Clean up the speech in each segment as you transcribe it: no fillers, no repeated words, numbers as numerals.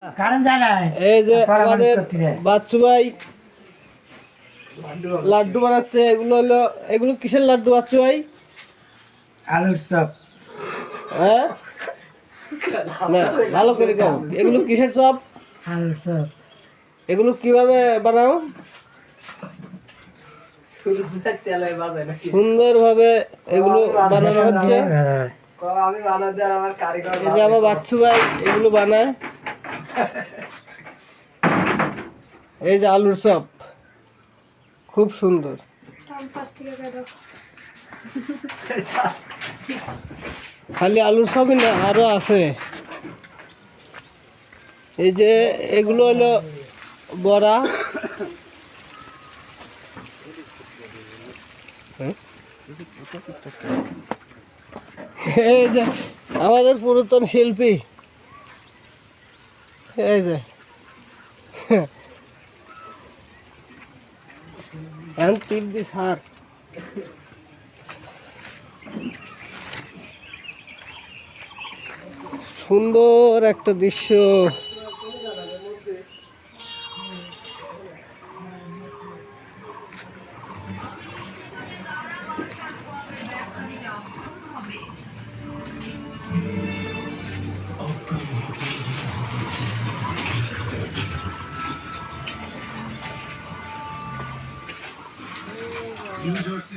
এই যে আমাদের বাচ্চু ভাই লাড্ডু বানাচ্ছে। এগুলো কিসের লাড্ডু বাচ্চু ভাই? আলুর চপ। হ্যাঁ না, ভালো করে কও, এগুলো কিসের চপ? আলুর চপ। এগুলো কিভাবে বানাও? সুন্দর ভাবে এগুলো বানানো হচ্ছে। এই যে আমার বাচ্চু ভাই এগুলো বানায়। এই যে আলুর চপ, খুব সুন্দর। খালি আলুর চপই না, আরো আছে। এই যে এগুলো হলো বড়া। এই যে আমাদের পুরাতন শিল্পী, এই যে সার। সুন্দর একটা দৃশ্য।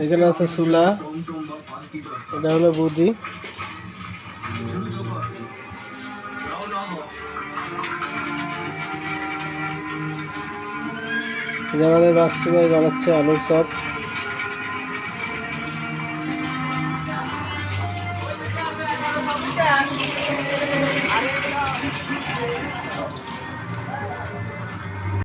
এখানে আছে চুলা, এটা হলো বুদ্ধি। আমাদের বাচ্চু ভাই বানাচ্ছে আলুর চপ।